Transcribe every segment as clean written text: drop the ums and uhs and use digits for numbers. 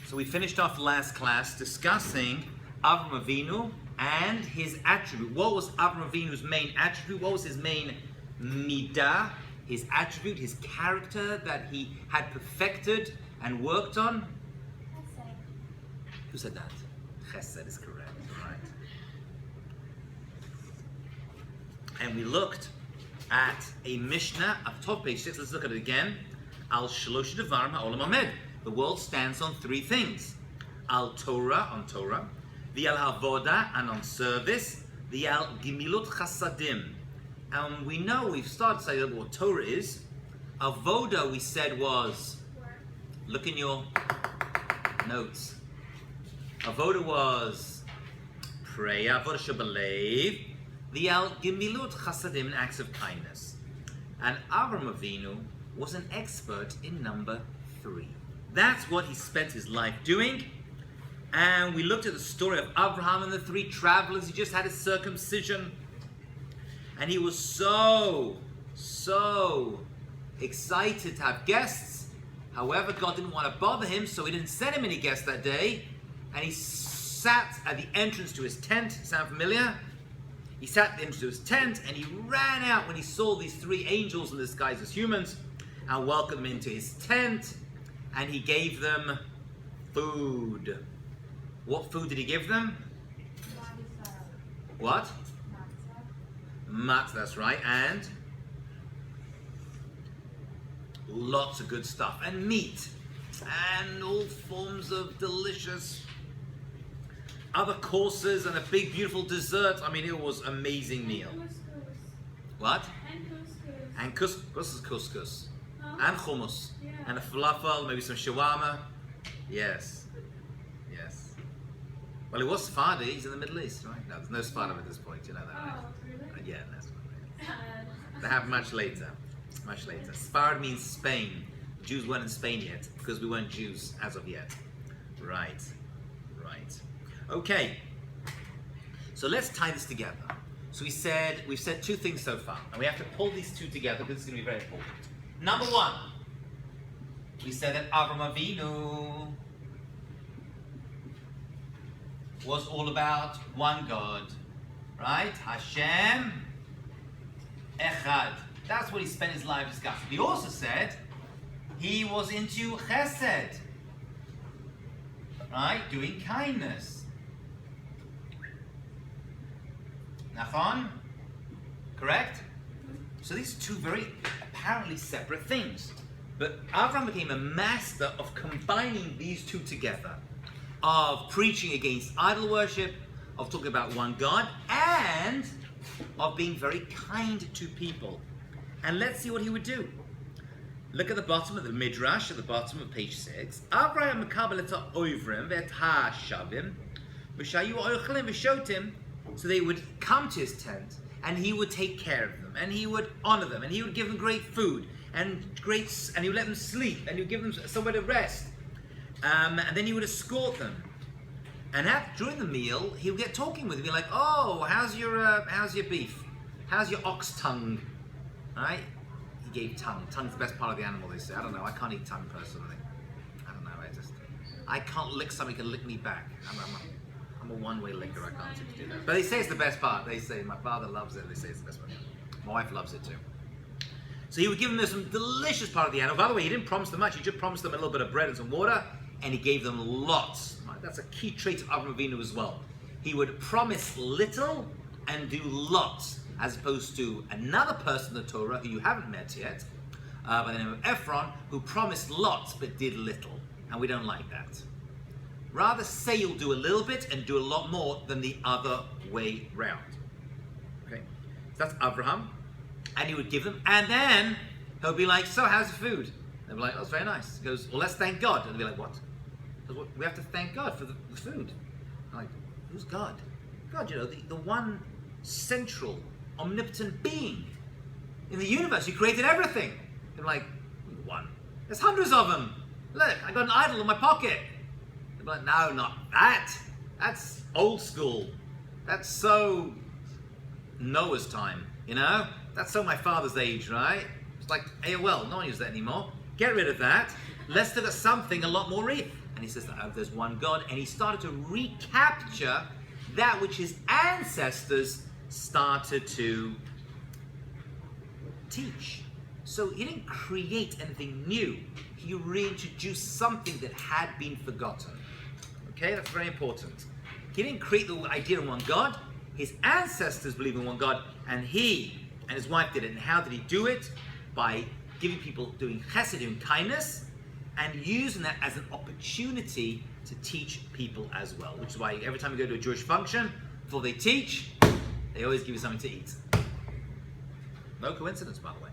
So we finished off last class discussing Avram Avinu and his attribute. What was Avram Avinu's main attribute? What was his main midah, his attribute, his character that he had perfected and worked on? Chesed. Who said that? Chesed is correct, right? And we looked at a Mishnah up top, page 6. Let's look at it again. Al Shalosh Devarim Ha'olam Hamed. The world stands on three things. Al Torah, on Torah. The Al Avoda, and on service. The Al Gimilut Chasadim. And we know, we've started to say what Torah is. Avoda, we said, was, look in your notes. Avoda was prayer, Avoda Shabalev. The Al Gimilut Chasadim, acts of kindness. And Avram Avinu was an expert in number 3. That's what he spent his life doing. And we looked at the story of Abraham and the 3 travelers. He just had his circumcision. And he was so excited to have guests. However, God didn't want to bother him, so he didn't send him any guests that day. And he sat at the entrance to his tent. Sound familiar? He sat at the entrance to his tent, and he ran out when he saw these 3 angels in disguise as humans and welcomed them into his tent. And he gave them food. What food did he give them? What? Matzah, that's right. And lots of good stuff. And meat. And all forms of delicious other courses and a big beautiful dessert. I mean, it was an amazing meal. What? And couscous. This is couscous. And hummus. Yeah. And a falafel, maybe some shawarma. Yes. Yes. Well, it was Sephardi. He's in the Middle East, right? No, there's no Sephardim at this point. You know that, right? Oh, really? Yeah, that's right. They have much later. Much later. Sephardi means Spain. Jews weren't in Spain yet because we weren't Jews as of yet. Right. Right. Okay. So let's tie this together. So we've said 2 things so far, and we have to pull these 2 together because it's going to be very important. Number 1, we said that Avram Avinu was all about one God, right? Hashem Echad. That's what he spent his life discussing. He also said he was into Chesed, right? Doing kindness. Nachon? Correct? So these are 2 very apparently separate things. But Avram became a master of combining these 2 together. Of preaching against idol worship, of talking about one God, and of being very kind to people. And let's see what he would do. Look at the bottom of the Midrash, at the bottom of page 6. Avraham mekabel et ha'ovrim ve'et ha'shavim v'shayu oichlim v'shotim. So they would come to his tent, and he would take care of them, and he would honor them, and he would give them great food, and he would let them sleep, and he would give them somewhere to rest. And then he would escort them. And during the meal, he would get talking with them, be like, "Oh, how's your beef? How's your ox tongue?" Right? He gave tongue. Tongue's the best part of the animal, they say. I don't know. I can't eat tongue personally. I don't know. I can't lick somebody can lick me back. I'm a one-way licker. I can't seem to do that. But they say it's the best part. They say my father loves it. They say it's the best part. My wife loves it too. So he would give them some delicious part of the animal. By the way, he didn't promise them much. He just promised them a little bit of bread and some water, and he gave them lots. Right? That's a key trait of Avram Avinu as well. He would promise little and do lots, as opposed to another person in the Torah who you haven't met yet, by the name of Ephron, who promised lots but did little. And we don't like that. Rather say you'll do a little bit and do a lot more than the other way round. Okay, so that's Abraham, and he would give them, and then he'll be like, "So how's the food?" They'll be like, "Oh, it's very nice." He goes, "Well, let's thank God." And they'll be like, "What?" Because we have to thank God for the food. I'm like, who's God? God, you know, the one central, omnipotent being in the universe who created everything. They're like, "One. There's hundreds of them. Look, I got an idol in my pocket." But no, not that. That's old school. That's so Noah's time, you know? That's so my father's age, right? It's like AOL, no one uses that anymore. Get rid of that. Let's look at something a lot more real. and he says that there's one God, and he started to recapture that which his ancestors started to teach. So he didn't create anything new. He reintroduced something that had been forgotten. Okay, that's very important. He didn't create the idea of one God. His ancestors believed in one God, and he and his wife did it. And how did he do it? By giving people, doing chesed, doing kindness, and using that as an opportunity to teach people as well. Which is why every time you go to a Jewish function, before they teach, they always give you something to eat. No coincidence, by the way.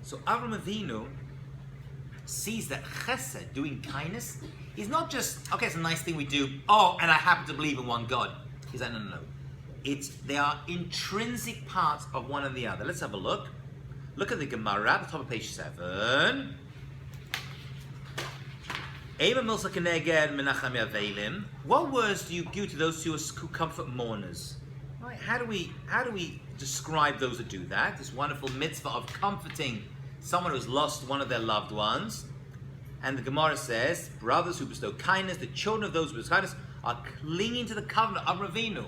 So Avram Avinu sees that chesed, doing kindness, is not just, okay, it's a nice thing we do, oh, and I happen to believe in one God. He's like, no. They are intrinsic parts of one and the other. Let's have a look. Look at the Gemara at the top of page 7. What words do you give to those who comfort mourners? Right? How do we describe those who do that? This wonderful mitzvah of comforting someone who's lost one of their loved ones. And the Gemara says, brothers who bestow kindness, the children of those who bestow kindness, are clinging to the covenant of Avinu.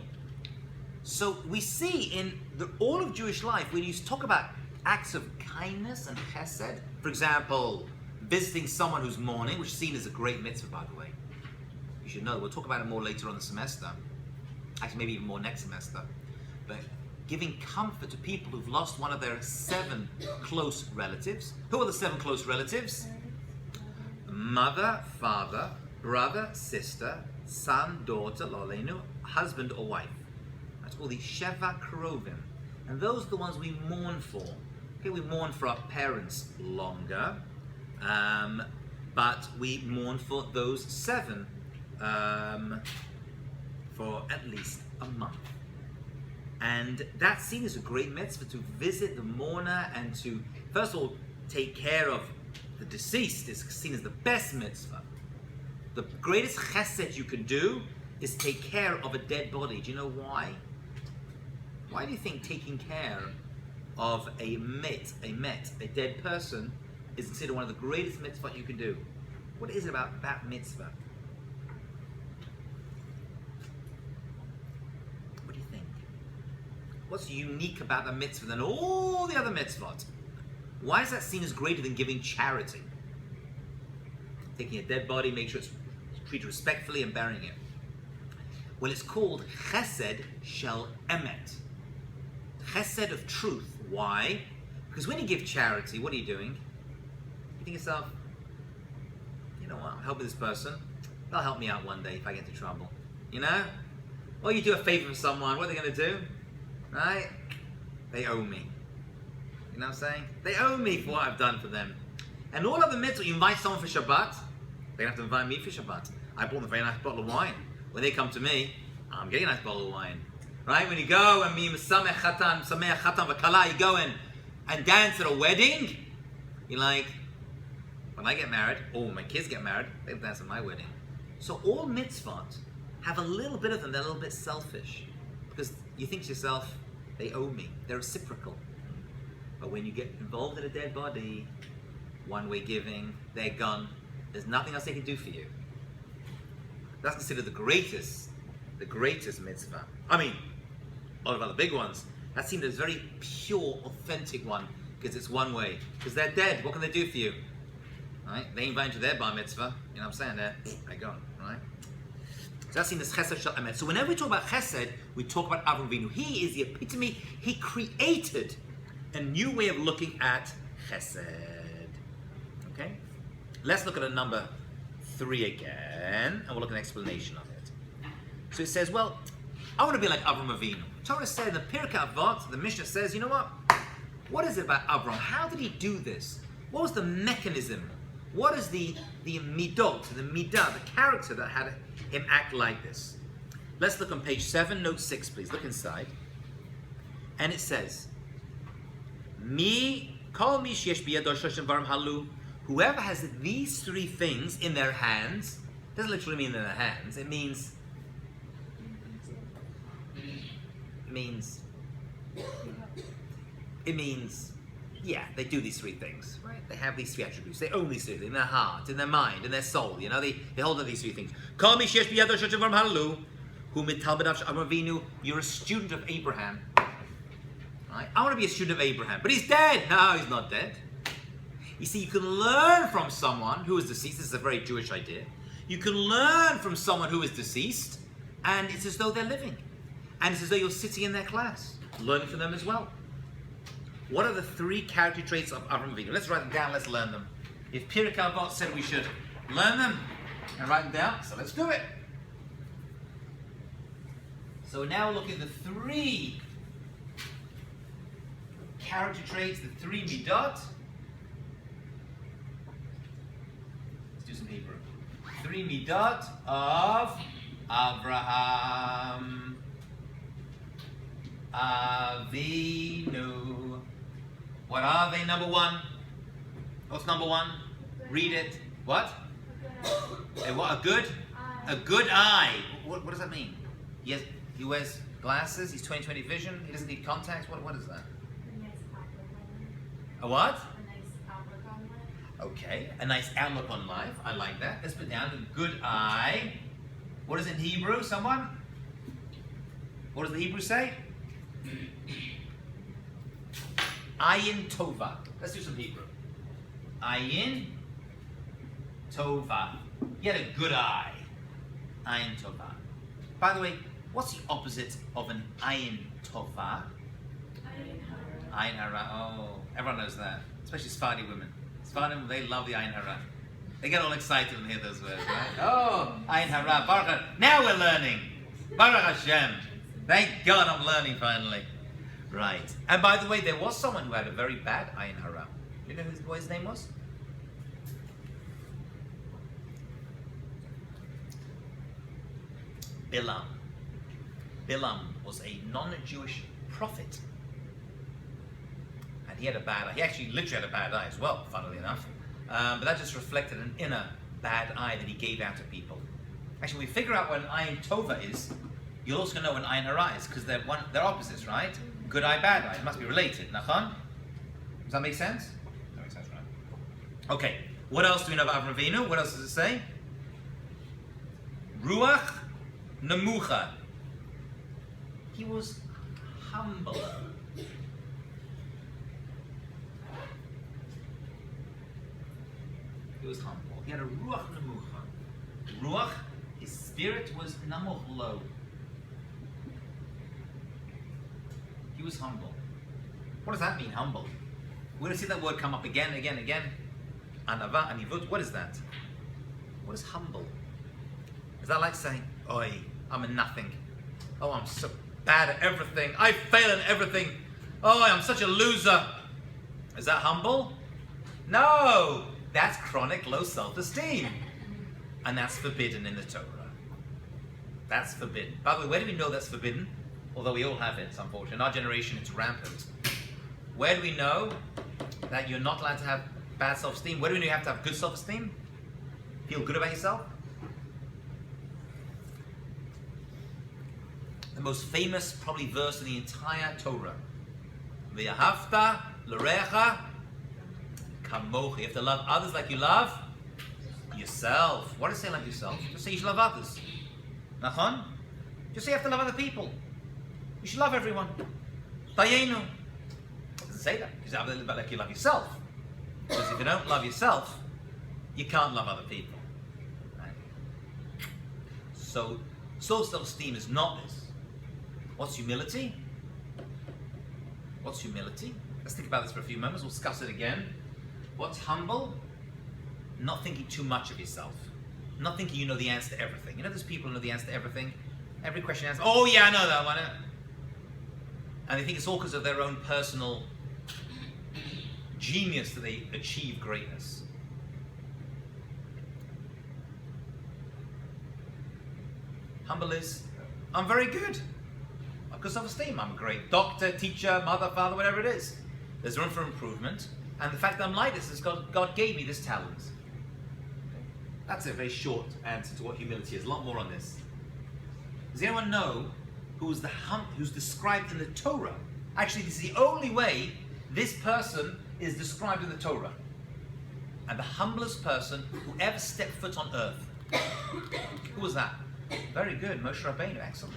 So we see in all of Jewish life, when you talk about acts of kindness and chesed, for example, visiting someone who's mourning, which is seen as a great mitzvah, by the way. You should know, we'll talk about it more later on the semester. Actually, maybe even more next semester. But giving comfort to people who've lost one of their 7 close relatives. Who are the 7 close relatives? Mother, father, brother, sister, son, daughter, lolenu, husband or wife. That's all the Sheva Krovim. And those are the ones we mourn for. Okay, we mourn for our parents longer, but we mourn for those 7 for at least a month. And that's seen as a great mitzvah, to visit the mourner and to, first of all, take care of the deceased is seen as the best mitzvah. The greatest chesed you can do is take care of a dead body. Do you know why? Why do you think taking care of a dead person, is considered one of the greatest mitzvah you can do? What is it about that mitzvah? What do you think? What's unique about the mitzvah than all the other mitzvot? Why is that seen as greater than giving charity? Taking a dead body, make sure it's treated respectfully, and burying it. Well, it's called chesed shel emet. Chesed of truth. Why? Because when you give charity, what are you doing? You think to yourself, you know what, I'm helping this person. They'll help me out one day if I get into trouble. You know? Or you do a favor for someone, what are they going to do? Right? They owe me. You know what I'm saying? They owe me for what I've done for them. And all of the mitzvah, you invite someone for Shabbat, they have to invite me for Shabbat. I bought them a very nice bottle of wine. When they come to me, I'm getting a nice bottle of wine. Right? When you go and me Samech Chatan V'Kala, you go in and dance at a wedding, you're like, when I get married, or when my kids get married, they'll dance at my wedding. So all mitzvot have a little bit of them, they're a little bit selfish. Because you think to yourself, they owe me. They're reciprocal. But when you get involved in a dead body, one-way giving, they're gone. There's nothing else they can do for you. That's considered the greatest mitzvah. I mean, a lot of other big ones. That seemed a very pure, authentic one, because it's one way. Because they're dead, what can they do for you? Right? They invite you to their bar mitzvah, you know what I'm saying? They're gone, right? So that's seen as chesed shel emet. So whenever we talk about chesed, we talk about Avram Avinu. He is the epitome. He created a new way of looking at chesed. Okay? Let's look at a number 3 again, and we'll look at an explanation of it. So it says, well, I want to be like Avram Avinu. Torah said in the Pirkei Avot, the Mishnah says, you know what is it about Avram? How did he do this? What was the mechanism? What is the midot, the midah, the character that had him act like this? Let's look on page 7, note 6, please. Look inside. And it says, whoever has these 3 things in their hands, doesn't literally mean in their hands, it means Yeah, they do these three things, right? They have these three attributes. They own these three things in their heart, in their mind, in their soul. You know, they hold on these three things. You're a student of Abraham. Right? I want to be a student of Abraham, but he's dead. No, he's not dead. You see, you can learn from someone who is deceased. This is a very Jewish idea. You can learn from someone who is deceased, and it's as though they're living. And it's as though you're sitting in their class, learning from them as well. What are the three character traits of Avram Avinu? Let's write them down, let's learn them. If Pirkei Avot said we should learn them and write them down, so let's do it. So now we're looking at the three character traits, the three midot. Let's do some Hebrew. Three midot of Avraham Avinu. What are they? Number one. What's number one? Read it. What? A good eye. What does that mean? He wears glasses. He's 20/20 vision. He doesn't need contacts. What is that? A what? A nice outlook on life. Okay, a nice outlook on life. I like that. Let's put down a good eye. What is it in Hebrew? Someone? What does the Hebrew say? Ayin Tova. Let's do some Hebrew. Ayin Tova. He had a good eye. Ayin Tova. By the way, what's the opposite of an Ayin Tova? Ayin Hara. Oh, everyone knows that. Especially Sephardi women. Sephardi women, they love the Ayin Hara. They get all excited when they hear those words, right? Oh, Ayin Hara. Baruch Hashem. Now we're learning. Baruch Hashem. Thank God I'm learning finally. Right. And by the way, there was someone who had a very bad Ayin Hara. You know what his name was? Bilam. Bilam was a non-Jewish prophet. And he had a bad eye. He actually literally had a bad eye as well, funnily enough. But that just reflected an inner bad eye that he gave out to people. Actually, when we figure out what an Ayin Tova is, you'll also know what an Ayin Hara is, because they're opposites, right? Good eye, bad eye. It must be related. Nachon? Does that make sense? That makes sense, right? Okay. What else do we know about Avram Avinu? What else does it say? Ruach Nemucha. He was humble. He was humble. He had a Ruach Nemucha. Ruach, his spirit was Namuch, low. He was humble. What does that mean, humble? We're going to see that word come up again. Anava, anivut. What is that? What is humble? Is that like saying, oi, I'm a nothing. Oh, I'm so bad at everything. I fail at everything. Oh, I'm such a loser. Is that humble? No! That's chronic low self-esteem. And that's forbidden in the Torah. That's forbidden. By the way, where do we know that's forbidden? Although we all have it, unfortunately. In our generation, it's rampant. Where do we know that you're not allowed to have bad self-esteem? Where do we know you have to have good self-esteem? Feel good about yourself? The most famous, probably, verse in the entire Torah. V'yahavta l'recha kamocha. You have to love others like you love yourself. What does it say like yourself? Just say you should love others. Nachon? Just say you have to love other people. You should love everyone. Dayenu. It doesn't say that. Because you have to live like you love yourself. Because if you don't love yourself, you can't love other people. Right? So, self-esteem is not this. What's humility? What's humility? Let's think about this for a few moments. We'll discuss it again. What's humble? Not thinking too much of yourself. Not thinking you know the answer to everything. You know, there's people who know the answer to everything. Every question answer. Oh yeah, I know that one. And they think it's all because of their own personal genius that they achieve greatness. Humble is, I'm very good. I've got self-esteem. I'm a great doctor, teacher, mother, father, whatever it is. There's room for improvement. And the fact that I'm like this is God gave me this talent. That's a very short answer to what humility is. A lot more on this. Does anyone know who's described in the Torah? Actually, this is the only way this person is described in the Torah. And the humblest person who ever stepped foot on earth. Who was that? Very good, Moshe Rabbeinu, excellent.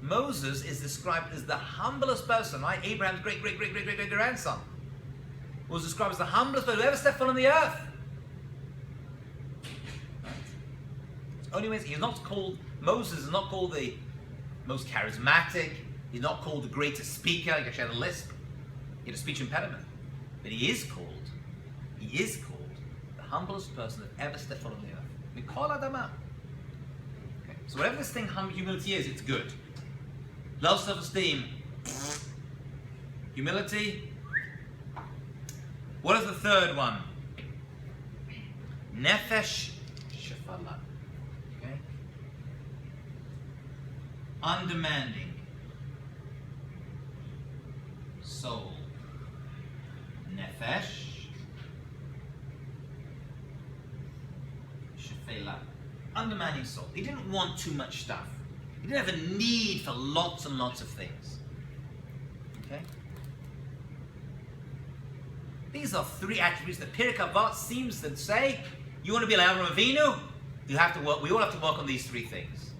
Moses is described as the humblest person, right? Abraham's great-great-great-great-great-grandson was described as the humblest person who ever stepped foot on the earth. Right? Only way he's not called, Moses is not called the most charismatic, he's not called the greatest speaker, like he had a lisp, he had a speech impediment. But he is called the humblest person that ever stepped foot on the earth. Mikol Adama. Okay. So whatever this thing humility is, it's good. Low self-esteem. Humility. What is the third one? Nefesh Shefala. Okay? Undemanding. Soul. Nefesh Shefela. Undemanding soul. He didn't want too much stuff. He didn't have a need for lots and lots of things. Okay? These are three attributes that Pirkei Avot seems to say, you want to be like Avraham Avinu, you have to work, we all have to work on these three things.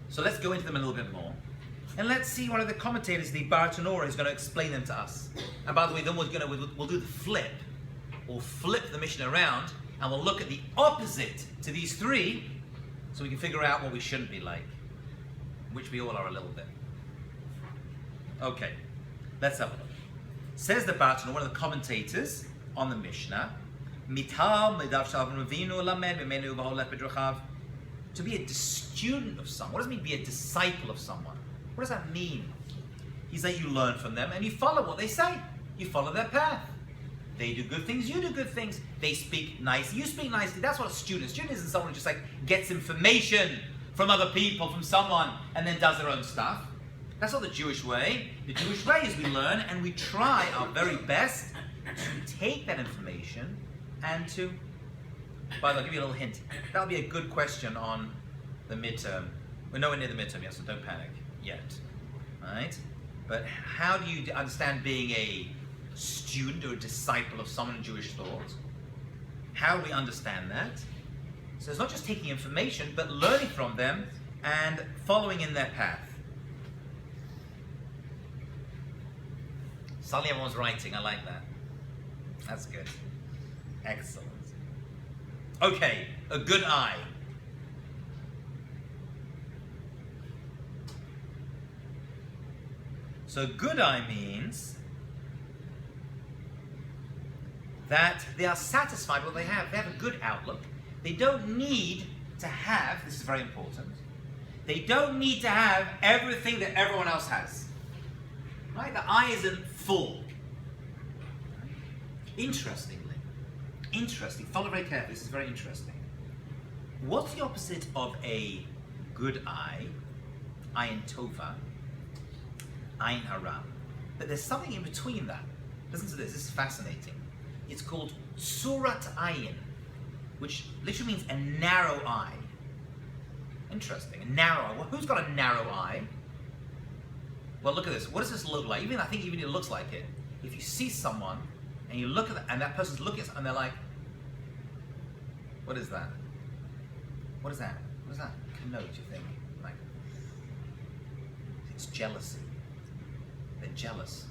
So let's go into them a little bit more. And let's see one of the commentators, the Bartanura, is going to explain them to us. And by the way, then we'll do the flip. We'll flip the mission around and we'll look at the opposite to these three so we can figure out what we shouldn't be like, which we all are a little bit. Okay, let's have a look. Says the Bartanura, one of the commentators on the Mishnah, to be a student of someone. What does it mean be a disciple of someone? What does that mean? He's that you learn from them and you follow what they say. You follow their path. They do good things, you do good things. They speak nicely, you speak nicely. That's what a student is. A student isn't someone who just like gets information from other people, from someone, and then does their own stuff. That's not the Jewish way. The Jewish way is we learn and we try our very best to take that information and to... By the way, I'll give you a little hint. That'll be a good question on the midterm. We're nowhere near the midterm yet, so don't panic yet. Right? But how do you understand being a student or a disciple of someone in Jewish thought? How do we understand that? So it's not just taking information, but learning from them and following in their path. Suddenly everyone's writing, I like that. That's good. Excellent. Okay, a good eye. So good eye means that they are satisfied with what they have. They have a good outlook. They don't need to have, this is very important, they don't need to have everything that everyone else has. Right? The eye isn't full. Interesting, follow very carefully, this is very interesting. What's the opposite of a good eye? Ayin tova, ayin hara. But there's something in between that. Listen to this is fascinating. It's called surat ayin, which literally means a narrow eye. Interesting, a narrow eye. Well, who's got a narrow eye? Well, look at this. What does this look like? I think even it looks like it. If you see someone and you look at that, and that person's looking at it, and they're like, what is that? What is that? What does that connote, you think? Like, it's jealousy. They're jealous.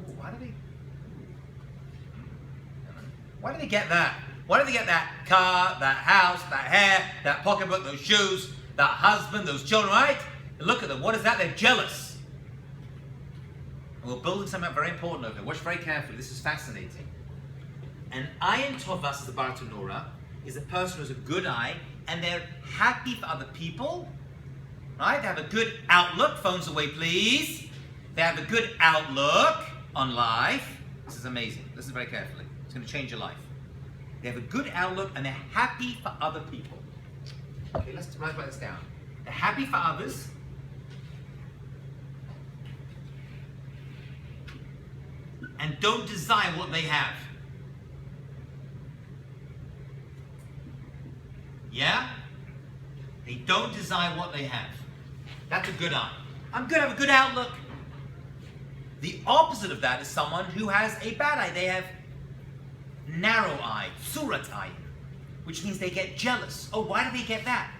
Ooh, why do they get that? Why do they get that car, that house, that hair, that pocketbook, those shoes, that husband, those children, right? And look at them. What is that? They're jealous. And we're building something very important over here. Watch very carefully. This is fascinating. An ayin tova, says the Bartanura, is a person who has a good eye and they're happy for other people. Right? They have a good outlook. Phones away, please. They have a good outlook on life. This is amazing. Listen very carefully. It's going to change your life. They have a good outlook and they're happy for other people. Okay, let's write this down. They're happy for others. And don't desire what they have. Yeah? They don't desire what they have. That's a good eye. I'm good, I have a good outlook. The opposite of that is someone who has a bad eye. They have narrow eye, surat eye, which means they get jealous. Oh, why do they get that?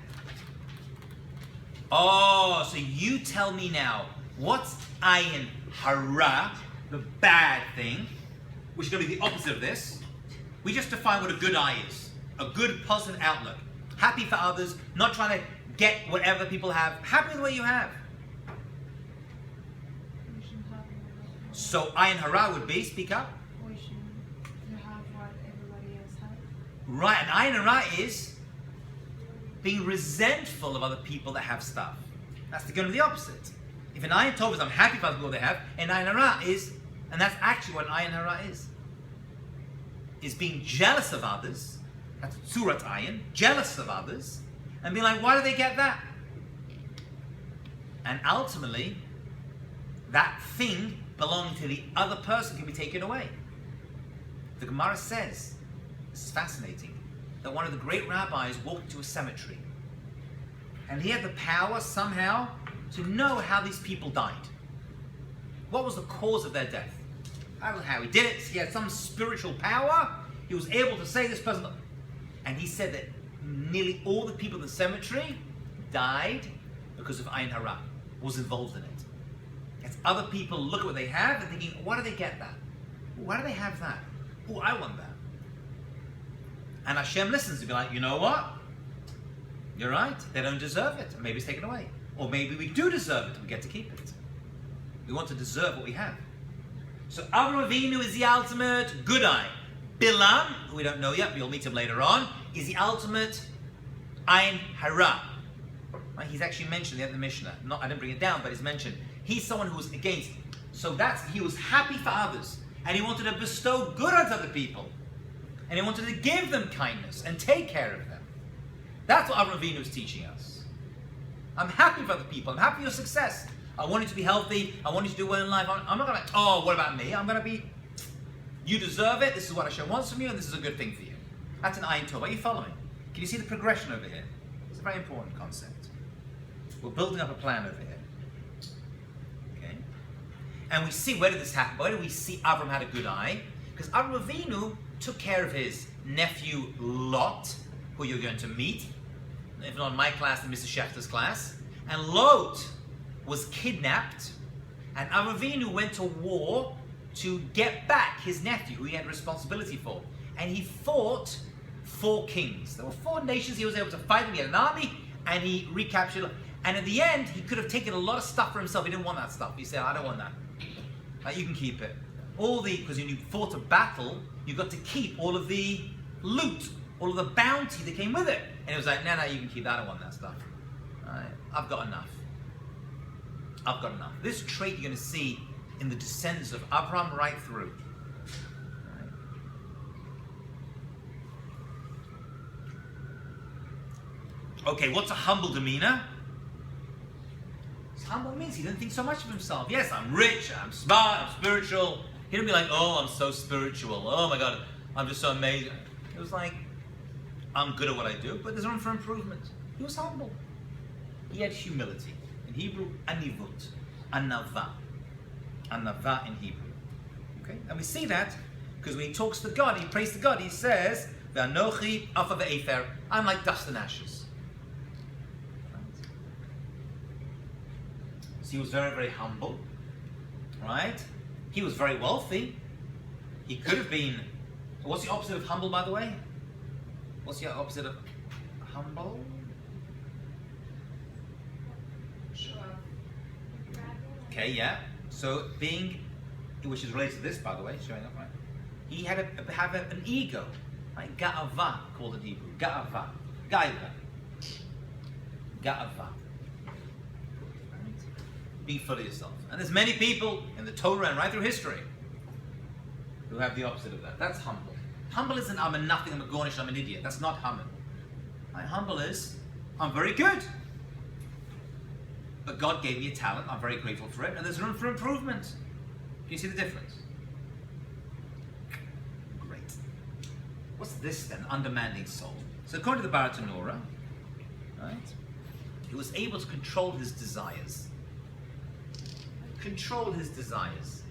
Oh, so you tell me now, what's ayin hara, the bad thing, which is going to be the opposite of this? We just define what a good eye is. A good positive outlook. Happy for others, not trying to get whatever people have. Happy with what you have. We should have what So ayin hara would be, speak up. we should have what everybody else has. Right, and ayin hara is being resentful of other people that have stuff. That's going to be the opposite. If an ayin tov is I'm happy for other people they have, and ayin hara is, and that's actually what ayin hara is being jealous of others. That's surat ayin, jealous of others, and being like, why do they get that? And ultimately, that thing belonging to the other person can be taken away. The Gemara says, this is fascinating, that one of the great rabbis walked into a cemetery, and he had the power somehow to know how these people died. What was the cause of their death? I don't know how he did it. He had some spiritual power. He was able to say this person. And he said that nearly all the people in the cemetery died because of ayin hara, was involved in it. As other people look at what they have and thinking, why do they get that? Why do they have that? Oh, I want that. And Hashem listens to be like, you know what? You're right. They don't deserve it. Maybe it's taken away. Or maybe we do deserve it and we get to keep it. We want to deserve what we have. So Avraham Avinu is the ultimate good eye. Bilam, who we don't know yet, we'll meet him later on, is the ultimate ayin hara. Right? He's actually mentioned in the Mishnah. I didn't bring it down, but he's mentioned. He's someone who was against. So he was happy for others. And he wanted to bestow good on other people. And he wanted to give them kindness and take care of them. That's what Avraham Avinu is teaching us. I'm happy for other people. I'm happy for your success. I want you to be healthy. I want you to do well in life. I'm not going to, oh, what about me? I'm going to be, you deserve it. This is what Hashem wants from you, and this is a good thing for you. That's an ayin tov. Are you following? Can you see the progression over here? It's a very important concept. We're building up a plan over here. Okay? And we see, where did this happen? Where did we see Avram had a good eye? Because Avraham Avinu took care of his nephew Lot, who you're going to meet, if not in my class, in Mr. Schefter's class. And Lot was kidnapped, and Avraham Avinu went to war to get back his nephew, who he had responsibility for. And he fought 4 kings. There were 4 nations he was able to fight them. He had an army, and he recaptured. And at the end, he could have taken a lot of stuff for himself. He didn't want that stuff. He said, I don't want that. You can keep it. Because when you fought a battle, you got to keep all of the loot, all of the bounty that came with it. And he was like, no, you can keep that. I don't want that stuff. I've got enough. I've got enough. This trait you're going to see in the descendants of Abraham right through. Okay, what's a humble demeanor? Humble means he didn't think so much of himself. Yes, I'm rich, I'm smart, I'm spiritual. He didn't be like, oh, I'm so spiritual. Oh my God, I'm just so amazing. It was like, I'm good at what I do, but there's room for improvement. He was humble. He had humility. In Hebrew, anivut, anava. Anava in Hebrew. Okay? And we see that because when he talks to God, he prays to God, he says, V'anochi afa ve'efer, I'm like dust and ashes. So he was very, very humble. Right? He was very wealthy. He could have been... What's the opposite of humble, by the way? What's the opposite of humble? Okay, yeah. So being, which is related to this, by the way, showing up, right? He had an ego, right? Ga'ava, called in Hebrew. Ga'ava. Gaiva. Ga'ava. Be full of yourself. And there's many people in the Torah and right through history who have the opposite of that. That's humble. Humble isn't I'm a nothing, I'm a gornish, I'm an idiot. That's not humble. Right? Humble is I'm very good. But God gave me a talent, I'm very grateful for it, and there's room for improvement. Can you see the difference? Great. What's this then? Undemanding soul. So according to the Baratanora, right, he was able to control his desires. Control his desires.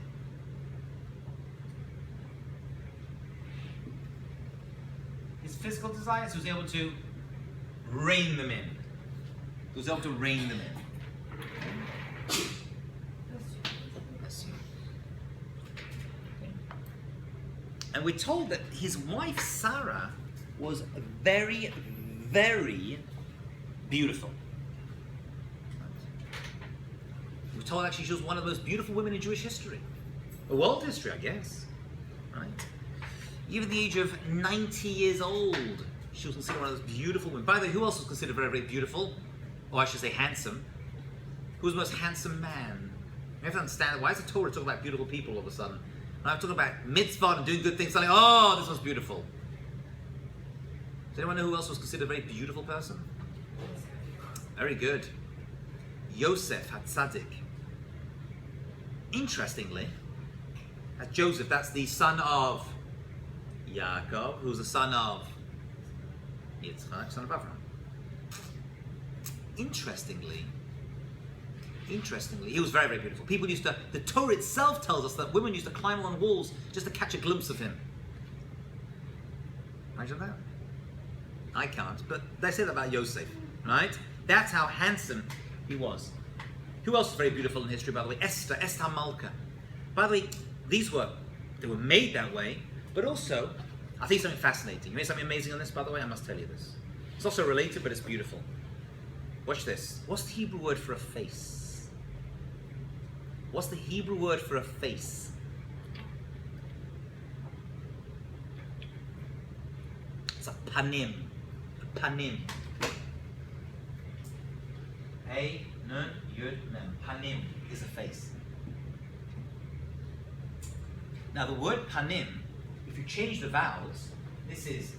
his physical desires, he was able to rein them in. He was able to rein them in. Bless you. And we're told that his wife Sarah was very, very beautiful. We're told actually she was one of the most beautiful women in Jewish history. Or world history, I guess. Right? Even at the age of 90 years old, she was considered one of those beautiful women. By the way, who else was considered very, very beautiful? Or I should say handsome. Who was the most handsome man? You have to understand, why is the Torah talking about beautiful people all of a sudden? And I'm talking about mitzvah and doing good things, like, oh, this was beautiful. Does anyone know who else was considered a very beautiful person? Very good. Yosef HaTzadik. Interestingly, that's Joseph, that's the son of Yaakov, who's the son of Yitzchak, son of Abraham. Interestingly, he was very, very beautiful. People used to, the Torah itself tells us that women used to climb on walls just to catch a glimpse of him. Imagine that. I can't, but they say that about Yosef, right? That's how handsome he was. Who else is very beautiful in history, by the way? Esther Malka. By the way, they were made that way, but also, I think something fascinating. You know something amazing on this, by the way? I must tell you this. It's also related, but it's beautiful. Watch this. What's the Hebrew word for a face? What's the Hebrew word for a face? It's a panim. Panim. Hey, nun, yud, mem. Panim is a face. Now the word panim, if you change the vowels, this is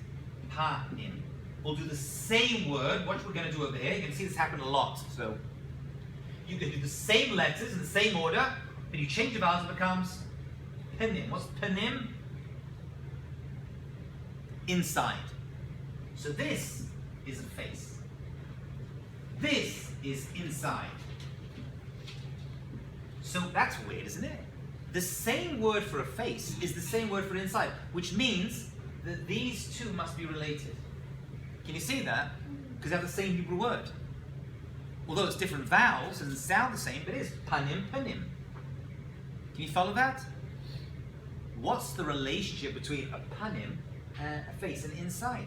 panim. We'll do the same word. Watch what we're going to do over here. You can see this happen a lot. So you can do the same letters in the same order, but you change the vowels, it becomes panim. What's panim? Inside. So this is a face. This is inside. So that's weird, isn't it? The same word for a face is the same word for inside, which means that these two must be related. Can you see that? Because they have the same Hebrew word. Although it's different vowels, it doesn't sound the same, but it is panim, panim. Can you follow that? What's the relationship between a panim and a face and inside?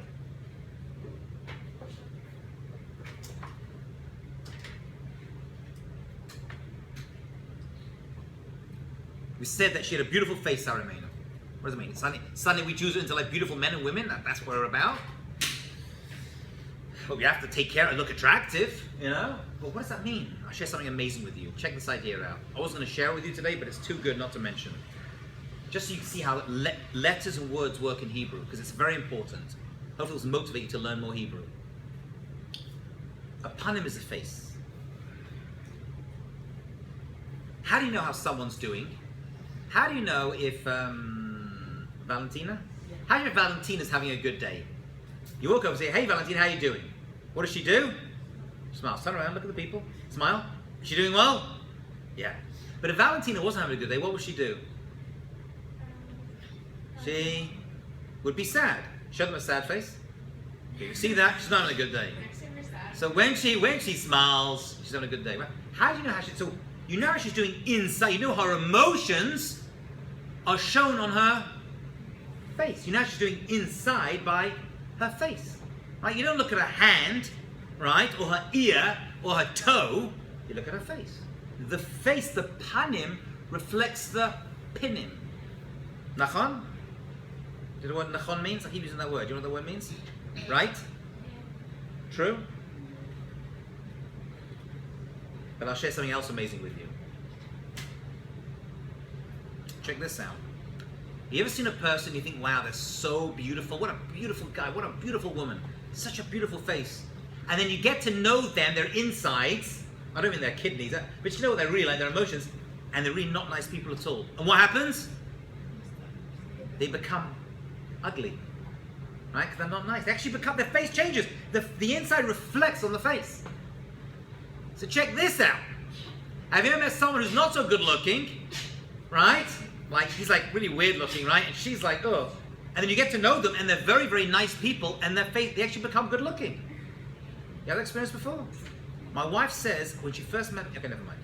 We said that she had a beautiful face, Sarah Mena. What does it mean? Suddenly we choose it into like beautiful men and women. That's what we're about. But we have to take care and look attractive, you know? But what does that mean? I'll share something amazing with you. Check this idea out. I wasn't going to share it with you today, but it's too good not to mention. Just so you can see how letters and words work in Hebrew, because it's very important. Hopefully it will motivate you to learn more Hebrew. A panim is a face. How do you know how someone's doing? How do you know if Valentina? How do you know if Valentina's having a good day? You walk over and say, hey Valentina, how are you doing? What does she do? Smile. Turn around, look at the people. Smile. Is she doing well? Yeah. But if Valentina wasn't having a good day, what would she do? She would be sad. Show them a sad face. You see that? She's not having a good day. So when she smiles, she's having a good day. Right? How do you know how she's... So you know how she's doing inside. You know her emotions are shown on her face. You know how she's doing inside by her face. Right? You don't look at her hand, right, or her ear, or her toe. You look at her face. The face, the panim, reflects the pinim. Nachon? Do you know what nachon means? I keep using that word. Do you know what that word means? Right? True? But I'll share something else amazing with you. Check this out. You ever seen a person you think, wow, they're so beautiful. What a beautiful guy. What a beautiful woman. Such a beautiful face. And then you get to know them, their insides. I don't mean their kidneys, but you know what they're really like, their emotions. And they're really not nice people at all. And what happens? They become ugly. Right? Because they're not nice. They actually become, their face changes. The inside reflects on the face. So check this out. Have you ever met someone who's not so good looking? Right? Like, he's like really weird looking, right? And she's like, oh, And then you get to know them, and they're very, very nice people, and they actually become good looking. You had that experience before? My wife says when she first met, okay, never mind.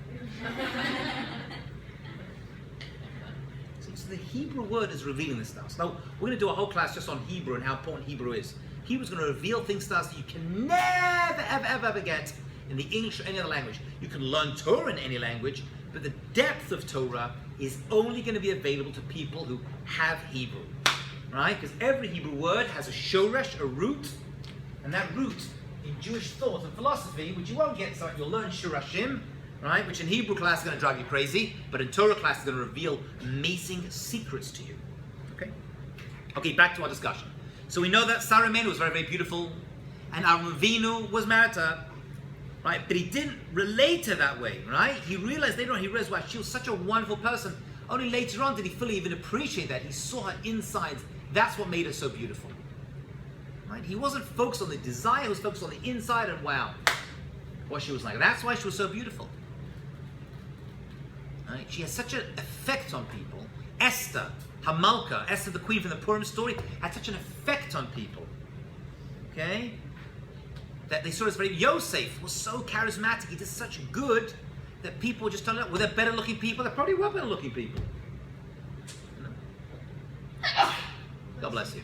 So the Hebrew word is revealing this stuff. So now we're going to do a whole class just on Hebrew and how important Hebrew is. Hebrew is going to reveal things to us that you can never, ever get in the English or any other language. You can learn Torah in any language, but the depth of Torah is only going to be available to people who have Hebrew, right? Because every Hebrew word has a shoresh, a root, and that root in Jewish thought and philosophy, which you won't get, so you'll learn shurashim, right? Which in Hebrew class is going to drive you crazy, but in Torah class is going to reveal amazing secrets to you. Okay? Okay, back to our discussion. So we know that Sarah Imenu was very, very beautiful, and Avram Avinu was married to her, right? But he didn't relate to her that way, right? He realized later on, wow, she was such a wonderful person. Only later on did he fully even appreciate that. He saw her insides. That's what made her so beautiful. Right? He wasn't focused on the desire, he was focused on the inside, and wow, what she was like. That's why she was so beautiful. Right? She has such an effect on people. Esther, Hamalka, Esther the queen from the Purim story, had such an effect on people. Okay? That they saw as very... Yosef was so charismatic, he did such good that people just turned out, were there better looking people? There probably were better looking people. God bless you.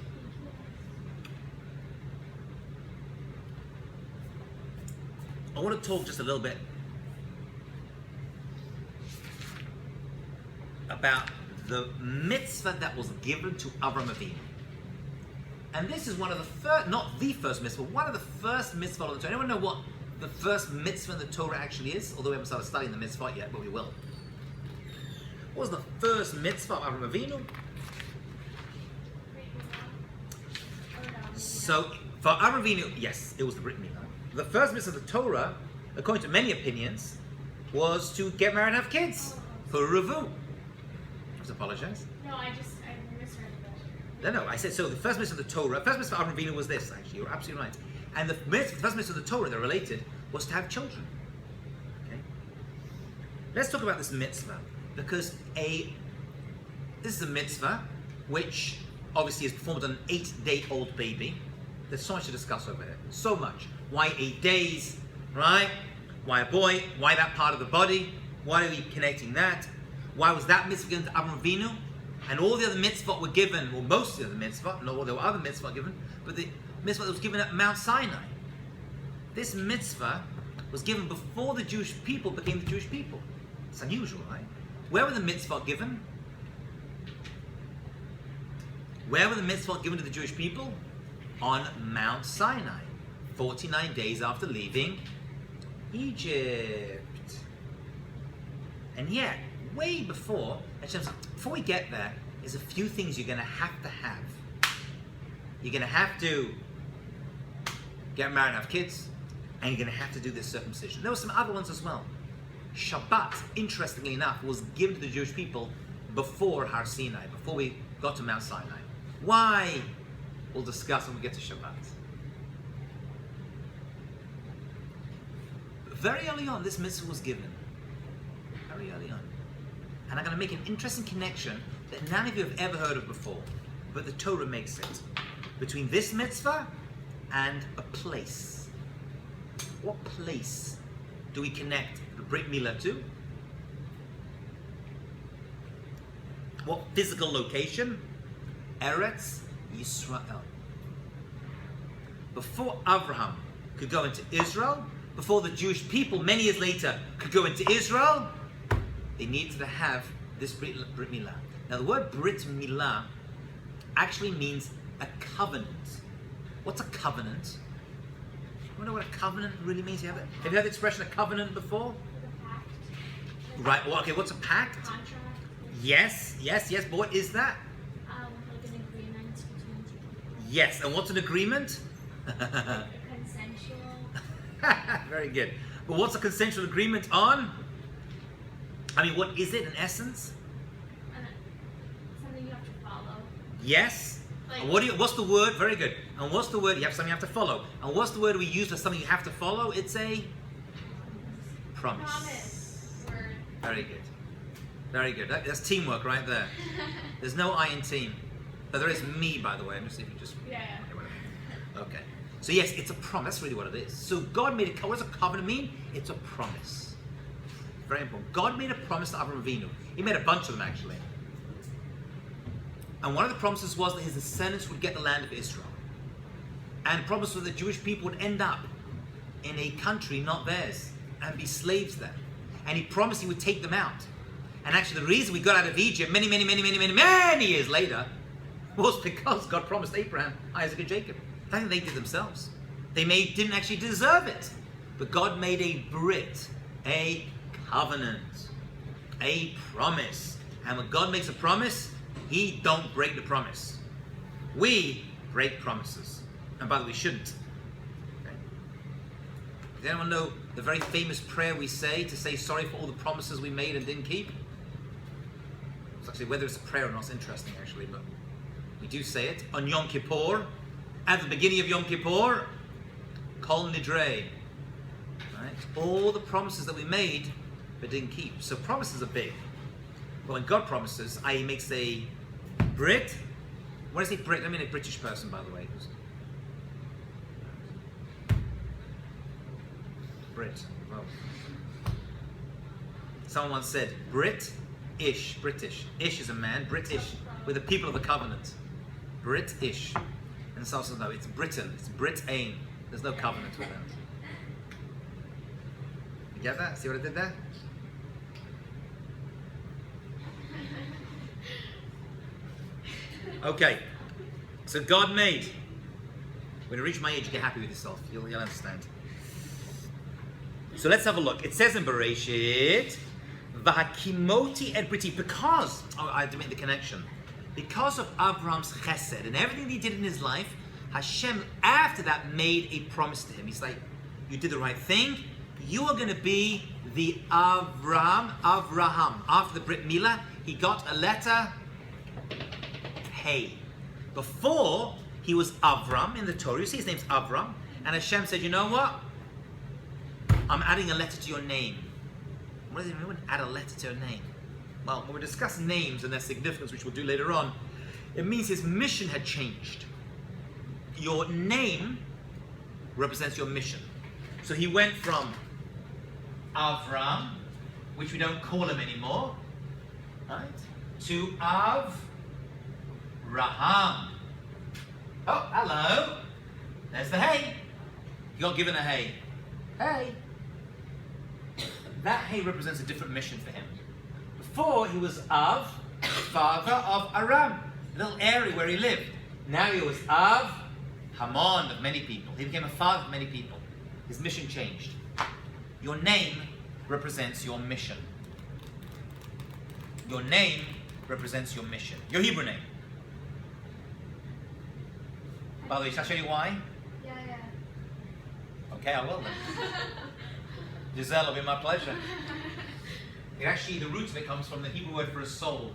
I want to talk just a little bit about the mitzvah that was given to Avram Avinu. And this is one of the first, not the first mitzvah, one of the first mitzvah of the Torah. Anyone know what the first mitzvah in the Torah actually is? Although we haven't started studying the mitzvah yet, but we will. What was the first mitzvah of Avram Avinu? So, for Avram Avinu, yes, it was the Brit Milah. The first mitzvah of the Torah, according to many opinions, was to get married and have kids for Revu. I just apologize. No, I misread that. No, I said, so the first mitzvah of the Torah, first mitzvah of Avram Avinu was this, actually, you're absolutely right. And the first mitzvah of the Torah, they're related, was to have children. Okay? Let's talk about this mitzvah, because this is a mitzvah which obviously is performed on an 8-day-old baby. There's so much to discuss over here. So much. Why 8 days, right? Why a boy? Why that part of the body? Why are we connecting that? Why was that mitzvah given to Avram Avinu? And all the other mitzvah were given, well, most of the mitzvah, no, there were other mitzvah given, but the mitzvah that was given at Mount Sinai. This mitzvah was given before the Jewish people became the Jewish people. It's unusual, right? Where were the mitzvah given? Where were the mitzvah given to the Jewish people? On Mount Sinai, 49 days after leaving Egypt. And yet, way before we get there, there's a few things you're going to have. You're going to have to get married and have kids, and you're going to have to do this circumcision. There were some other ones as well. Shabbat, interestingly enough, was given to the Jewish people before Har Sinai, before we got to Mount Sinai. Why? We'll discuss when we get to Shabbat. Very early on, this mitzvah was given. Very early on. And I'm going to make an interesting connection that none of you have ever heard of before, but the Torah makes it. Between this mitzvah and a place. What place do we connect the Brit Milah to? What physical location? Eretz Yisrael. Before Abraham could go into Israel, before the Jewish people many years later could go into Israel, they needed to have this Brit Milah. Now the word Brit Milah actually means a covenant. What's a covenant? You know what a covenant really means? Have you heard the expression a covenant before? The pact. Right, well, okay, what's a pact? Contract. Yes, but what is that? Like an agreement between two people. Yes, and what's an agreement? A consensual. Very good. But what's a consensual agreement on? I mean, what is it in essence? Something you have to follow. Yes. Like, And what's the word? Very good. And what's the word? You have something you have to follow. And what's the word we use for something you have to follow? It's a promise. promise. Word. Very good. Very good. That's teamwork right there. There's no I in team. But there is me, by the way. I'm just if you just. Yeah. Okay, whatever. Okay. So yes, it's a promise. That's really what it is. So God made a. What does a covenant mean? It's a promise. Very important. God made a promise to Avraham Avinu. He made a bunch of them actually. And one of the promises was that his descendants would get the land of Israel. And the promise was that Jewish people would end up in a country not theirs and be slaves there. And he promised he would take them out. And actually the reason we got out of Egypt many years later was because God promised Abraham, Isaac, and Jacob. I think they did themselves. They didn't actually deserve it. But God made a brit, a covenant, a promise. And when God makes a promise, he don't break the promise. We break promises. And by the way, we shouldn't. Okay. Does anyone know the very famous prayer we say to say sorry for all the promises we made and didn't keep? It's actually, whether it's a prayer or not, it's interesting actually, but we do say it on Yom Kippur. At the beginning of Yom Kippur, Kol Nidrei. Right? All the promises that we made but didn't keep. So promises are big. But when God promises, he makes a Brit. When I say Brit, I mean a British person, by the way. Brit. Well, someone once said Brit-ish, British. Ish is a man, British. We're the people of the covenant. British. And it's also, no, it's Britain. It's Brit-ain. There's no covenant with them. You get that? See what I did there? Okay. So God made. When you reach my age, you get happy with yourself. You'll understand. So let's have a look. It says in Bereshit, V'hakimoti et briti, because, I had to make the connection, because of Avram's chesed and everything he did in his life, Hashem after that made a promise to him. He's like, you did the right thing, you are going to be the Avraham. After the Brit Milah, he got a letter, hey. Before, he was Avram in the Torah. You see his name's Avram. And Hashem said, you know what? I'm adding a letter to your name. What does it mean when add a letter to a name? Well, when we discuss names and their significance, which we'll do later on, it means his mission had changed. Your name represents your mission. So he went from Avram, which we don't call him anymore, right, to Avraham. Oh, hello. There's the hay. You got given a hay. Hey. That hay represents a different mission for him. Before, he was father of Aram, a little area where he lived. Now he was Hamon, of many people. He became a father of many people. His mission changed. Your name represents your mission. Your name represents your mission. Your Hebrew name. By the way, shall I show you why? Yeah. Okay, I will then. Giselle, it'll be my pleasure. It actually, the root of it comes from the Hebrew word for a soul.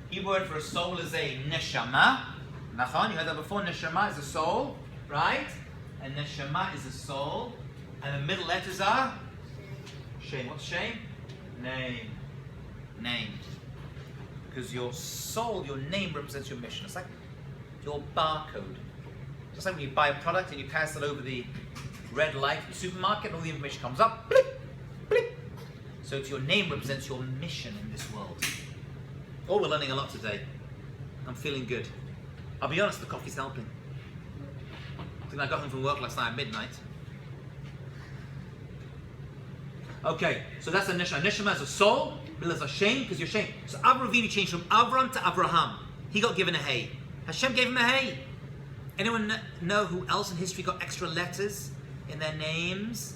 Hebrew word for a soul is a neshama. Nachon, you heard that before. Neshama is a soul, right? And neshama is a soul. And the middle letters are shame. What's shame? Name. Name. Because your soul, your name represents your mission. It's like your barcode. Just like when you buy a product and you pass it over the red light in the supermarket, all the information comes up. Blip, blip. So it's your name represents your mission in this world. Oh, we're learning a lot today. I'm feeling good. I'll be honest, the coffee's helping. I think I got home from work last night at midnight. Okay, so that's a neshama. Neshama is a soul. Milah is a shame, because you're shame. So Avraham Avinu changed from Avram to Avraham. He got given a hay. Hashem gave him a hay. Anyone know who else in history got extra letters in their names?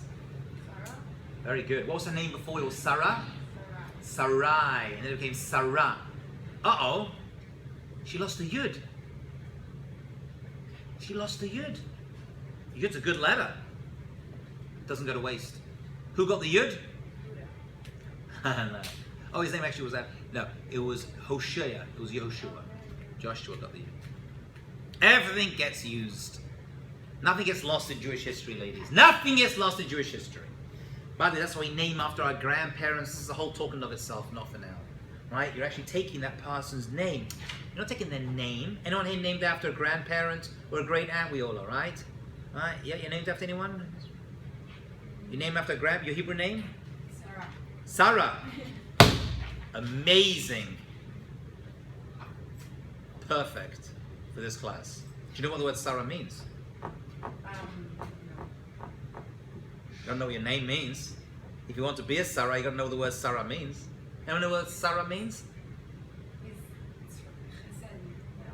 Sarah. Very good. What was her name before? It was Sarah? Sarai. And then it became Sarah. Uh-oh. She lost the Yud. She lost the Yud. Yud's a good letter. Doesn't go to waste. Who got the Yud? No. Oh, his name actually was that. No, it was Hosea. It was Yehoshua. Joshua got the Yud. Everything gets used. Nothing gets lost in Jewish history, ladies. Nothing gets lost in Jewish history. By the way, that's why we name after our grandparents. This is a whole talk in of itself, not for now. Right? You're actually taking that person's name You're not taking their name. Anyone here named after a grandparent or a great aunt? We all are, right? Right? Yeah, you're named after anyone? You named after your Hebrew name? Sarah. Sarah. Amazing. Perfect for this class. Do you know what the word Sarah means? No. You don't know what your name means. If you want to be a Sarah, you gotta know what the word Sarah means. Anyone know what Sarah means? It's chesed, no.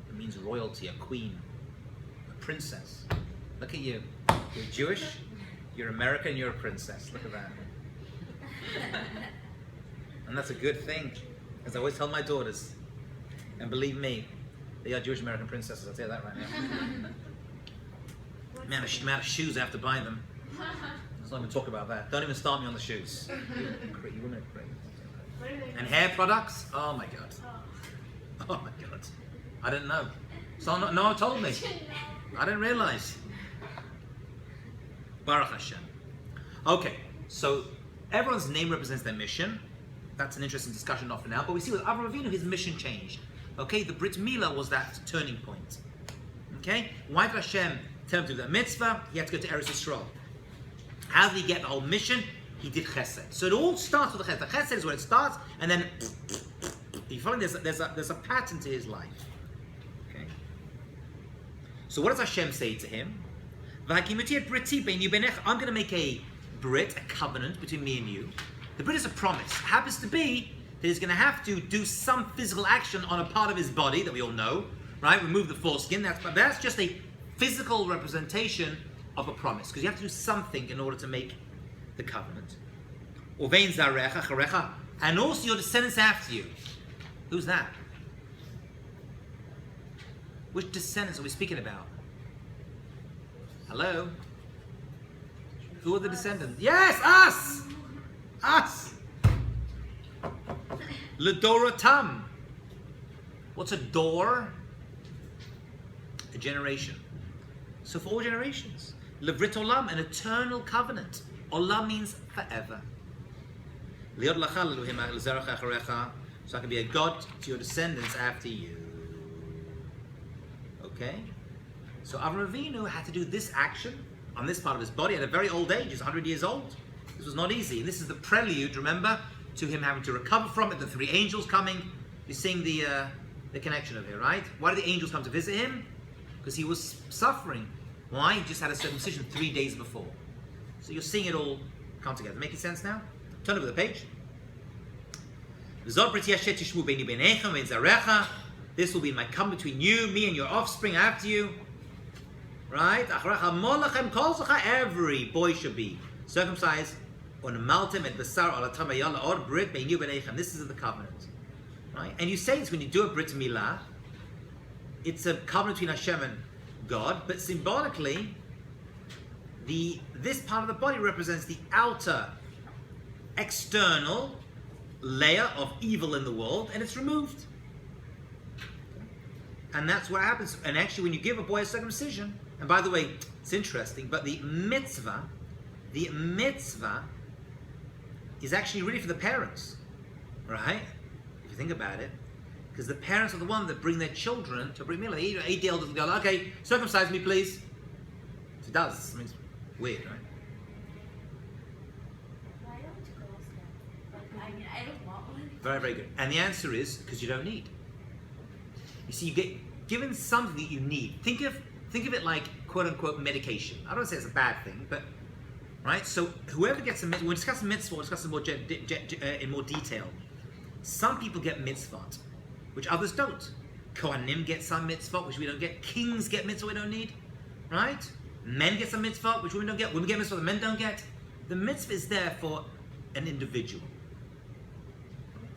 It means royalty, a queen, a princess. Look at you. You're Jewish, you're American, you're a princess. Look at that. And that's a good thing, as I always tell my daughters. And believe me, they are Jewish American princesses, I'll tell you that right now. Man, the amount of shoes I have to buy them. Let's not even talk about that. Don't even start me on the shoes. You women are great. What are they? And hair products? Oh my god. Oh. Oh my god. I didn't know. No one told me. I didn't realize. Baruch Hashem. Okay, so everyone's name represents their mission. That's an interesting discussion not for now. But we see with Avraham Avinu, his mission changed. Okay, the Brit Milah was that turning point. Okay, why did Hashem tell him to do that mitzvah? He had to go to Eretz Yisrael. How did he get the whole mission? He did Chesed. So it all starts with the Chesed. The Chesed is where it starts, and then you find there's a pattern to his life. Okay. So what does Hashem say to him? I'm going to make a Brit, a covenant between me and you. The Brit is a promise. It happens to be that he's going to have to do some physical action on a part of his body that we all know, right? Remove the foreskin. That's just a physical representation of a promise, because you have to do something in order to make the covenant. And also your descendants after you. Who's that? Which descendants are we speaking about? Hello? Who are the descendants? Yes, us! Us! Ledoratam. What's a door? A generation. So for all generations. Levrit Olam, an eternal covenant. Olam means forever. Liod lacha leluhim l'zerach acharecha, so I can be a God to your descendants after you. Okay? So Avraham Avinu had to do this action on this part of his body at a very old age. He's 100 years old. This was not easy. And this is the prelude, remember, to him having to recover from it, the three angels coming. You're seeing the connection of here, right? Why did the angels come to visit him? Because he was suffering. Why? He just had a circumcision 3 days before. So you're seeing it all come together. Making sense now? Turn over the page. This will be my covenant between you, me, and your offspring after you. Right? Every boy should be circumcised. This is the covenant. Right? And you say this when you do a Brit Milah. It's a covenant between Hashem and God, but symbolically, this part of the body represents the outer, external layer of evil in the world, and it's removed. And that's what happens. And actually, when you give a boy a circumcision, and by the way, it's interesting, but the mitzvah is actually really for the parents, right? If you think about it, because the parents are the ones that bring their children to bring milah. 8 elders go, okay, circumcise me, please. If it does, I mean, it's weird, right? Why don't girls get? I mean, I don't want one. Very, very good. And the answer is because you don't need. You see, you get given something that you need. Think of it like quote unquote medication. I don't say it's a bad thing, but right. So whoever gets a mitzvah, we'll discuss the mitzvah. We'll discuss it in more detail. Some people get mitzvot, which others don't. Kohanim get some mitzvot, which we don't get. Kings get mitzvot we don't need, right? Men get some mitzvot, which women don't get. Women get mitzvot, the men don't get. The mitzvah is there for an individual.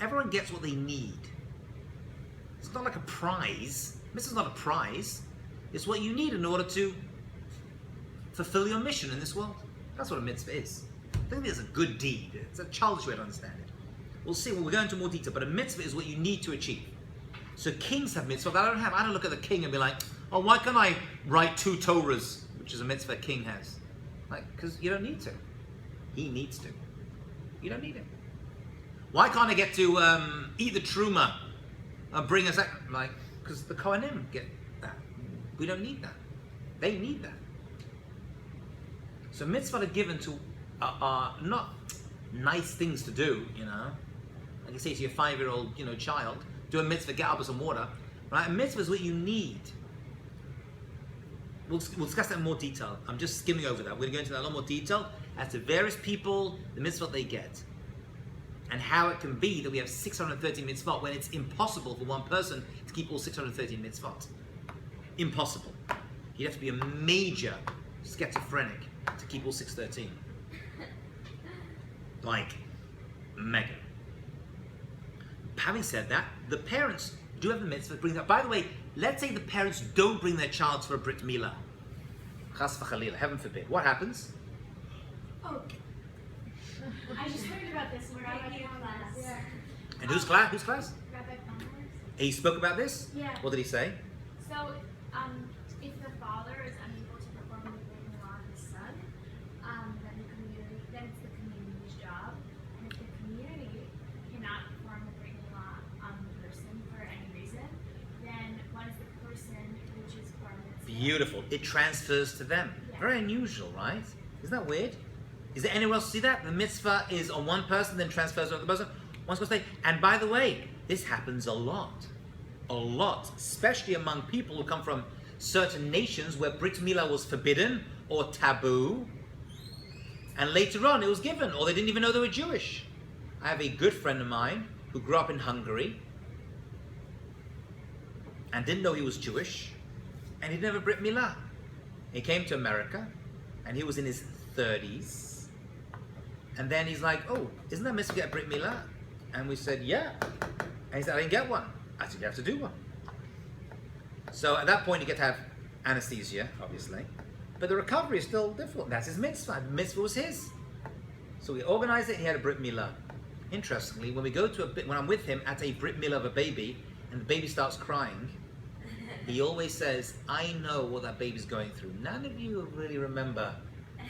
Everyone gets what they need. It's not like a prize. Mitzvah is not a prize. It's what you need in order to fulfill your mission in this world. That's what a mitzvah is. I think it's a good deed. It's a childish way to understand it. We'll see when we go into more detail, but a mitzvah is what you need to achieve. So kings have mitzvah that I don't have. I don't look at the king and be like, oh, why can't I write 2 Torahs, which is a mitzvah a king has? Like, because you don't need to. He needs to. You don't need it. Why can't I get to eat the truma and bring us out? Like, because the Kohanim get that. We don't need that. They need that. So mitzvah are given to are not nice things to do, you know. Like you say to your 5-year-old, child, do a mitzvah, get up with some water. Right? A mitzvah is what you need. We'll discuss that in more detail. I'm just skimming over that. We're going to go into that in a lot more detail as to various people, the mitzvah they get. And how it can be that we have 613 mitzvot when it's impossible for one person to keep all 613 mitzvot. Impossible. You'd have to be a major schizophrenic to keep all 613. Like, mega. Having said that, the parents do have the mitzvah to bring that. By the way, let's say the parents don't bring their child for a Brit Milah. Chas v'chalila, heaven forbid. What happens? Oh, I just heard about this in Rabbi class. Yeah. And whose class? Whose class? Rabbi Palmer's? He spoke about this? Yeah. What did he say? So, if the father is unable to perform the Brit Milah on his son, then it's the community's job. And if the community cannot perform the Brit Milah on the person for any reason, then once the person reaches bar mitzvah. Beautiful. It transfers to them. Yeah. Very unusual, right? Isn't that weird? Is there anyone else see that? The mitzvah is on one person, then transfers to the other person. One's going to stay. And by the way, this happens a lot. A lot. Especially among people who come from certain nations where Brit Milah was forbidden or taboo. And later on it was given, or they didn't even know they were Jewish. I have a good friend of mine who grew up in Hungary and didn't know he was Jewish, and he'd never Brit Milah. He came to America and he was in his 30s. And then he's like, oh, isn't that mitzvah to get a Brit Milah? And we said, yeah. And he said, I didn't get one. I said, you have to do one. So at that point, you get to have anesthesia, obviously. But the recovery is still difficult. That's his mitzvah. The mitzvah was his. So we organized it, he had a Brit Milah. Interestingly, when we go to when I'm with him at a Brit Milah of a baby, and the baby starts crying, he always says, I know what that baby's going through. None of you really remember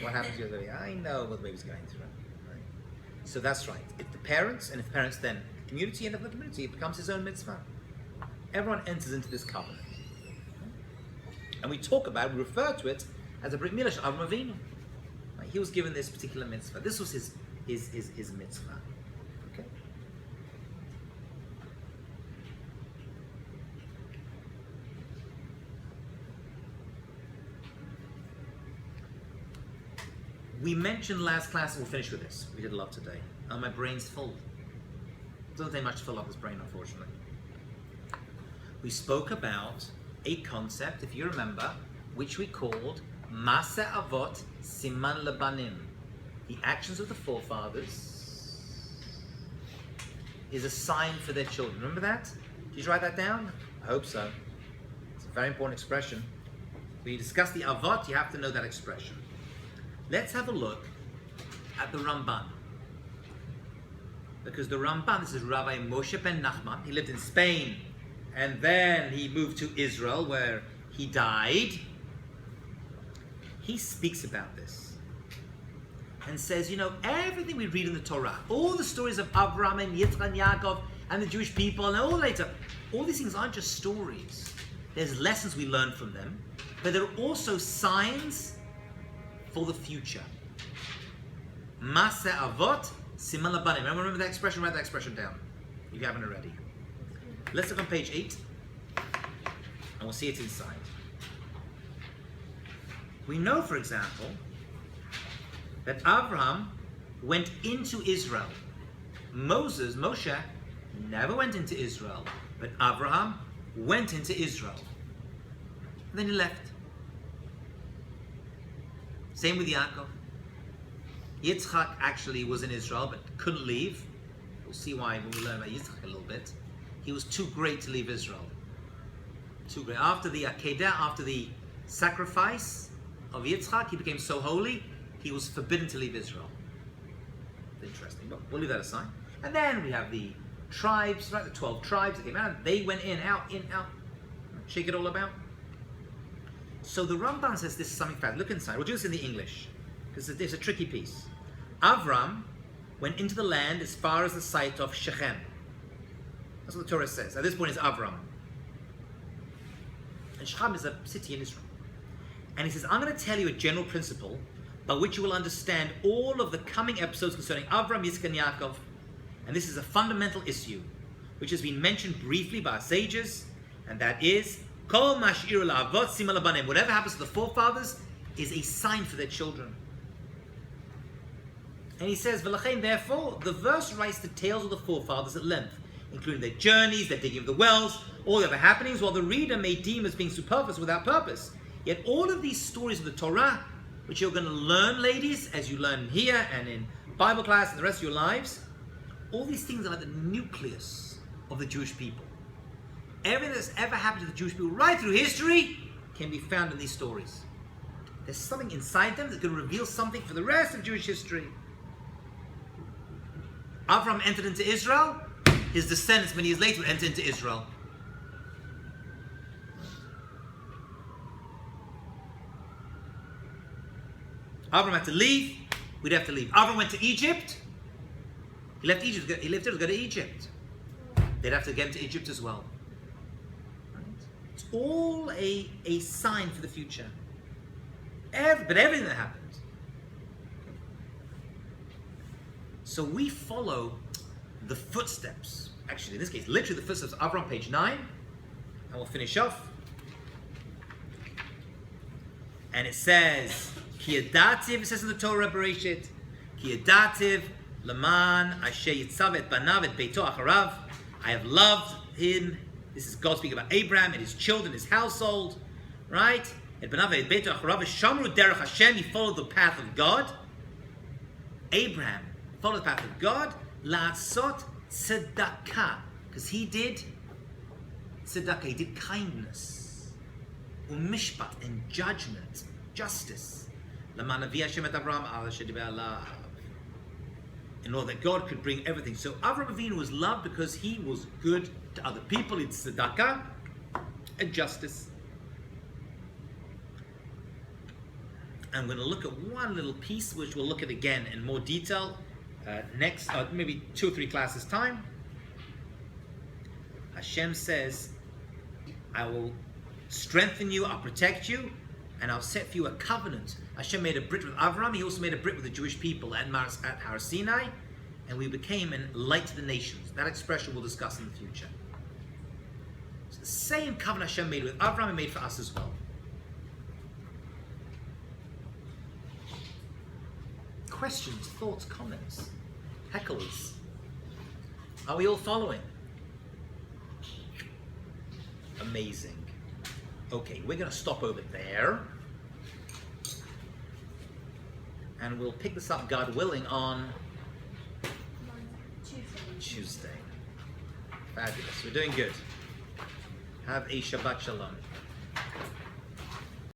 what happened to your baby. I know what the baby's going through. Right? So that's right. If the parents, and if parents then community, and if the community, it becomes his own mitzvah. Everyone enters into this covenant. And we we refer to it as a Brit Milah of Avram Avinu. Right? He was given this particular mitzvah. This was his mitzvah. Okay. We mentioned last class, and we'll finish with this. We did a lot today. My brain's full. Doesn't take much to fill up this brain, unfortunately. We spoke about a concept, if you remember, which we called Masa Avot Siman Labanim. The actions of the forefathers is a sign for their children. Remember that? Did you write that down? I hope so. It's a very important expression. When you discuss the Avot, you have to know that expression. Let's have a look at the Ramban. Because the Ramban, this is Rabbi Moshe ben Nachman, he lived in Spain, and then he moved to Israel where he died. He speaks about this and says, everything we read in the Torah, all the stories of Abraham and Yitzchak and Yaakov and the Jewish people and all later, all these things aren't just stories. There's lessons we learn from them, but they're also signs for the future. Masa Avot Siman Labanim. Remember that expression? Write that expression down if you haven't already. Let's look on page 8 and we'll see it inside. We know, for example, that Abraham went into Israel. Moshe, never went into Israel, but Abraham went into Israel. And then he left. Same with Yaakov. Yitzchak actually was in Israel, but couldn't leave. We'll see why when we learn about Yitzchak a little bit. He was too great to leave Israel. Too great. After the Akedah, after the sacrifice of Yitzchak, he became so holy, he was forbidden to leave Israel. Interesting, but we'll leave that aside. And then we have the tribes, right? The 12 tribes that came out. They went in, out. Shake it all about. So the Ramban says this is something fast. Look inside. We'll do this in the English, because it's a tricky piece. Avram went into the land as far as the site of Shechem. That's what the Torah says. At this point, it's Avram. And Shechem is a city in Israel. And he says, I'm going to tell you a general principle by which you will understand all of the coming episodes concerning Avram, Yitzchak, and Yaakov. And this is a fundamental issue, which has been mentioned briefly by our sages, and that is, Kol mash'ir la'avot sima labanim. Whatever happens to the forefathers is a sign for their children. And he says, V'lachein, therefore, the verse writes the tales of the forefathers at length, including their journeys, their digging of the wells, all the other happenings, while the reader may deem as being superfluous without purpose. Yet all of these stories of the Torah, which you're going to learn, ladies, as you learn here and in Bible class and the rest of your lives, all these things are like the nucleus of the Jewish people. Everything that's ever happened to the Jewish people right through history can be found in these stories. There's something inside them that can reveal something for the rest of Jewish history. Avram entered into Israel. His descendants many years later would enter into Israel. Avram had to leave. We'd have to leave. Avram went to Egypt. He left Egypt. He left it to go to Egypt. They'd have to get into Egypt as well. Right? It's all a sign for the future. But everything that happened. So we follow the footsteps. Actually, in this case, literally the footsteps of Avram, page 9. And we'll finish off. And it says, Ki yadativ, it says in the Torah, Bereshit, Ki yadativ, Laman, Asher Yitzav et banav et beito acharav. I have loved him. This is God speaking about Abraham and his children, his household. Right? Et banav et beito acharav. Shamru derech Hashem. He followed the path of God. Abraham followed the path of God. La'asot tzedakah. Because he did tzedakah. He did kindness. Umishpat, and judgment. Justice. Laman avi Hashem et Avraham al asher diber alav. In order that God could bring everything. So Avraham Avinu was loved because he was good to other people. It's tzedakah and justice. I'm going to look at one little piece, which we'll look at again in more detail next, maybe 2 or 3 classes time. Hashem says, I will strengthen you, I'll protect you, and I'll set for you a covenant. Hashem made a brit with Avram. He also made a brit with the Jewish people at Har Sinai, and we became a light to the nations. That expression we'll discuss in the future. So the same covenant Hashem made with Avram, He made for us as well. Questions, thoughts, comments, heckles. Are we all following? Amazing. Okay, we're going to stop over there. And we'll pick this up, God willing, on Tuesday. Fabulous. We're doing good. Have a Shabbat Shalom.